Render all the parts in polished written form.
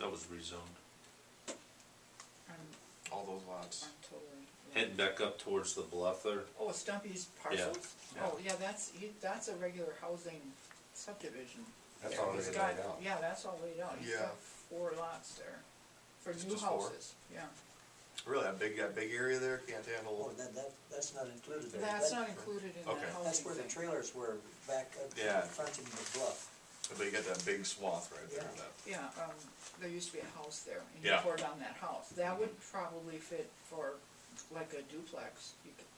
That was rezoned. All those lots. I'm totally. Heading back up towards the bluff there. Oh, Stumpy's parcels? Yeah. Oh, yeah, that's a regular housing subdivision. That's there. all He's laid got, out. yeah, that's all laid out. He's Yeah. got 4 lots there for Just new four? houses, yeah. Really, that big area there can't handle. Oh, that's not included there. That's That- not included in Okay. that housing That's where the thing. trailers were back up Yeah. fronting the bluff. But you got that big swath right there. Yeah. That. Yeah, there used to be a house there, and he Yeah. tore down that house. That would probably fit for like a duplex.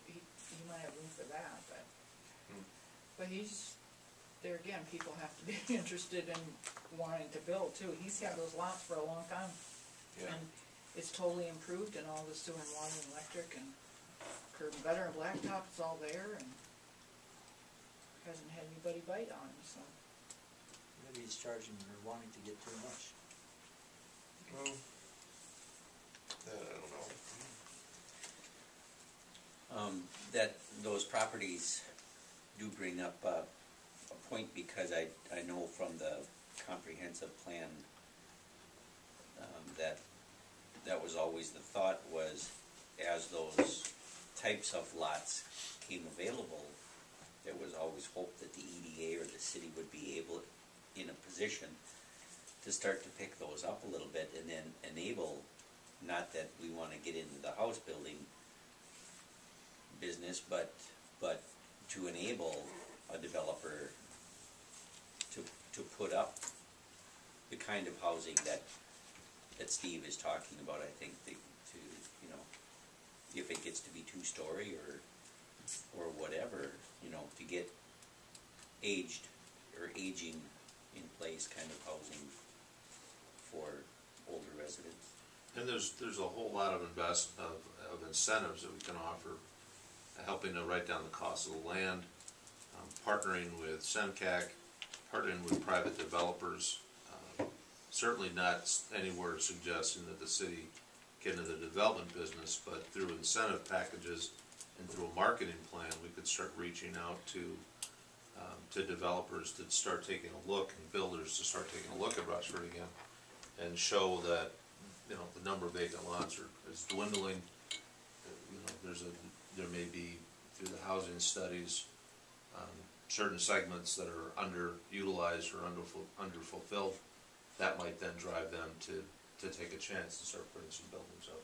He might have room for that, but, but there again, people have to be interested in wanting to build too. He's had those lots for a long time. Yeah. And it's totally improved, and all the sewer and water and electric and curb and gutter and blacktop, it's all there, and hasn't had anybody bite on him, so. Maybe he's charging or wanting to get too much. Well, that I don't know. That those properties do bring up a point, because I know from the comprehensive plan that was always the thought, was as those types of lots came available, there was always hope that the EDA or the city would be able, in a position, to start to pick those up a little bit and then enable, not that we want to get into the house building business, but to enable a developer to put up the kind of housing that Steve is talking about. I think if it gets to be 2-story or whatever, to get aging in place kind of housing for older residents. And there's a whole lot of incentives that we can offer, helping to write down the cost of the land, partnering with SENCAC, partnering with private developers. Certainly not anywhere suggesting that the city get into the development business, but through incentive packages and through a marketing plan, we could start reaching out to developers to start taking a look, and builders to start taking a look at Rushford again, and show that the number of vacant lots is dwindling. There may be, through the housing studies, certain segments that are underutilized or underfulfilled. That might then drive them to take a chance to start putting some buildings up.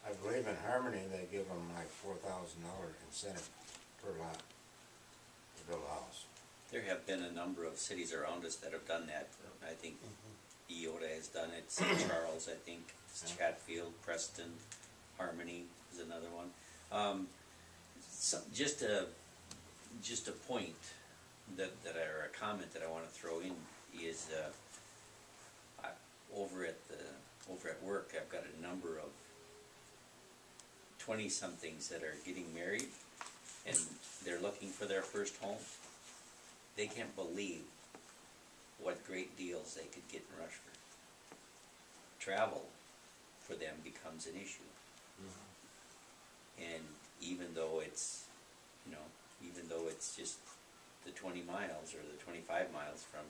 I believe in Harmony they give them like $4,000 incentive per lot to build a house. There have been a number of cities around us that have done that. I think Eota has done it, St. Charles, I think, Chatfield, Preston, Harmony is another one. Just a point or a comment that I want to throw in is over at work, I've got a number of 20-somethings that are getting married, and they're looking for their first home. They can't believe what great deals they could get in Rushford. Travel for them becomes an issue. And even though it's just the 20 miles or the 25 miles from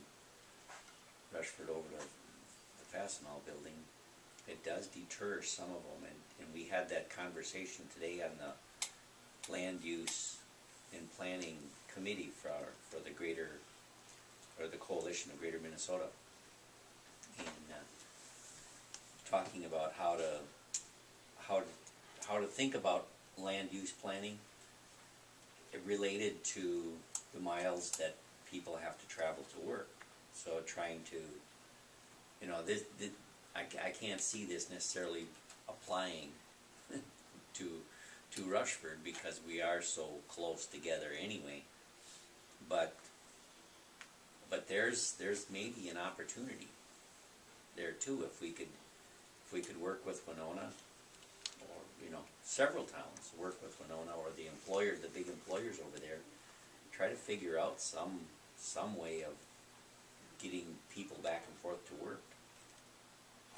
Rushford over to the Fastenal building, it does deter some of them. And we had that conversation today on the land use and planning committee for the coalition of Greater Minnesota, and talking about how to think about land use planning related to the miles that people have to travel to work. So trying to, I can't see this necessarily applying to Rushford because we are so close together anyway. But there's maybe an opportunity there too if we could work with Winona, or several towns work with Winona, or the big employers over there, try to figure out some way of getting people back and forth to work.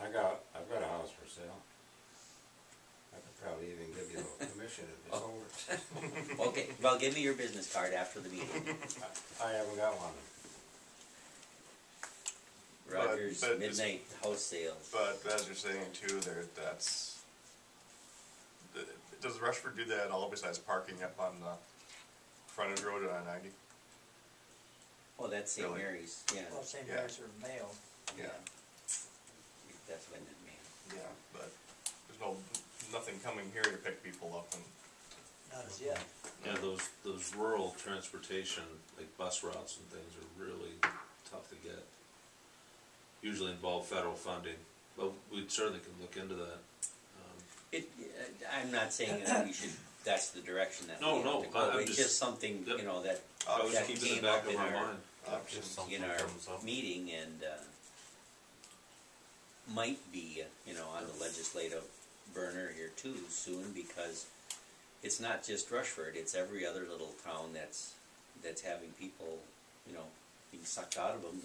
I've got a house for sale. I could probably even give you a commission if it's over. Okay, well, give me your business card after the meeting. I haven't got one. Rogers but it's- midnight house sales. But as you're saying too, does Rushford do that at all besides parking up on the frontage road at I-90? Oh, that's St. Really? Mary's, yeah. Well, St. Yeah. Mary's or Mayo. Yeah. That's Linden, man. Yeah, but there's nothing coming here to pick people up and. Not as yet. Yeah, those rural transportation, like bus routes and things are really tough to get. Usually involve federal funding, but we certainly can look into that. I'm not saying that we should, that's the direction that we No, have no, to go. I'm It's just something, Yep. you know, that, I was that keeping it came back up of in my our, mind. Options. in our meeting and, might be, you know, on the legislative burner here too soon, because it's not just Rushford, it's every other little town that's having people, you know, being sucked out of them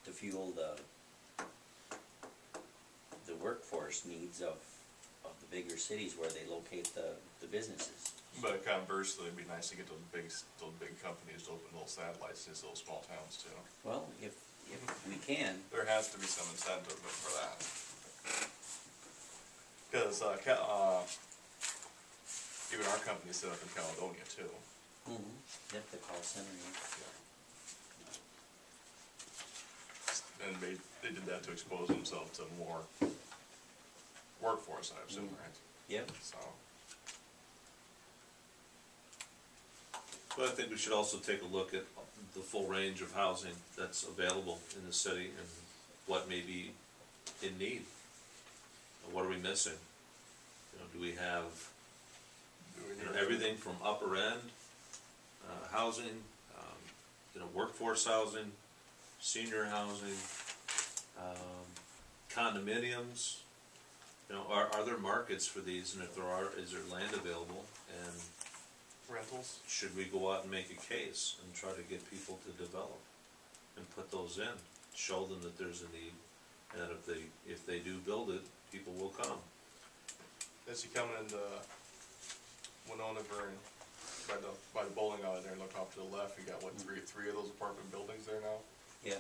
to fuel the workforce needs of the bigger cities where they locate the businesses. But conversely, it'd be nice to get those big companies to open little satellites to those small towns too. Well, if we can, There has to be some incentive for that. Because, even our company set up in Caledonia too. yep, the call center, And they did that to expose themselves to more workforce, I assume, right? yep. So, But I think we should also take a look at the full range of housing that's available in the city and what may be in need. And what are we missing? You know, do we have everything from upper end housing, workforce housing, senior housing, condominiums? You know, are there markets for these? And if there are, is there land available? And rentals? should we go out and make a case and try to get people to develop and put those in, show them that there's a need, and that if they do build it, people will come. As you come into Winona Burn, by the bowling alley there, look off to the left, you got what, three of those apartment buildings there now? Yeah,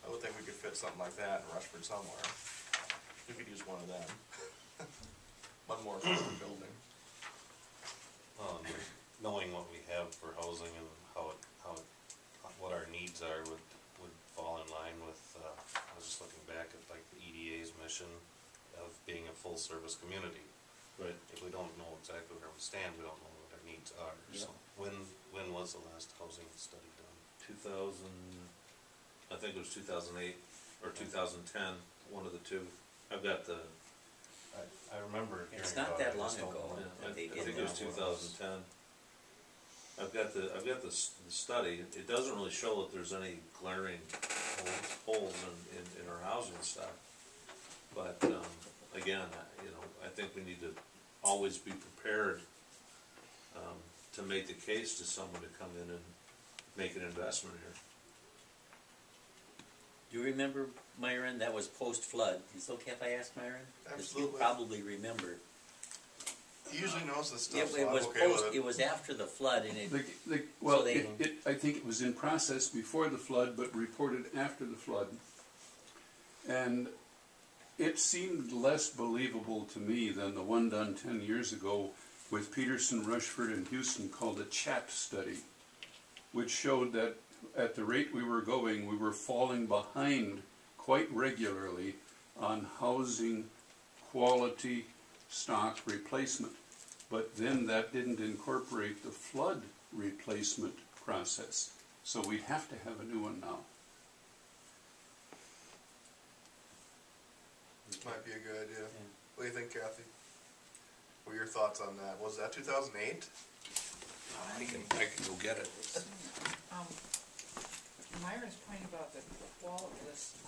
I would think we could fit something like that in Rushford somewhere. We could use one of them. One more apartment building. Knowing what we have for housing and what our needs are would fall in line with, I was just looking back at like the EDA's mission of being a full service community. Right. If we don't know exactly where we stand, we don't know what our needs are. Yeah. So when was the last housing study done? 2000, I think it was 2008 or 2010, one of the two. I've got the, I remember hearing it's not about that it, I long just don't ago. know. I that they think did it was that. 2010. I've got the study. It doesn't really show that there's any glaring holes in our housing stock. But again, I think we need to always be prepared to make the case to someone to come in and make an investment here. Do you remember, Myron, that was post-flood? Is it okay if I ask Myron? 'Cause Absolutely. you probably remember. He usually knows this It, stuff, so it I'm was okay with post, it. it was after the flood and it, Well, they- I think it was in process before the flood, but reported after the flood. And it seemed less believable to me than the one done 10 years ago with Peterson, Rushford, and Houston called the CHAT study, which showed that at the rate we were going, we were falling behind quite regularly on housing quality stock replacement. But then that didn't incorporate the flood replacement process. So we have to have a new one now. Might be a good idea. What do you think, Kathy? What are your thoughts on that? Was that 2008? I can go get it. Myron's point about the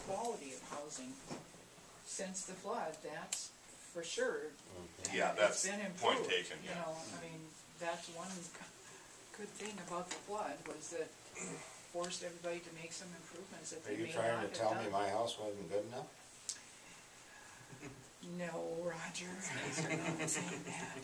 quality of housing since the flood, that's for sure. Yeah, It's that's been point improved, taken, You yeah. know, I mean, that's one good thing about the flood was that it forced everybody to make some improvements that Are they you may trying not to have tell me done. my house wasn't good enough? No, Roger, these are not saying that.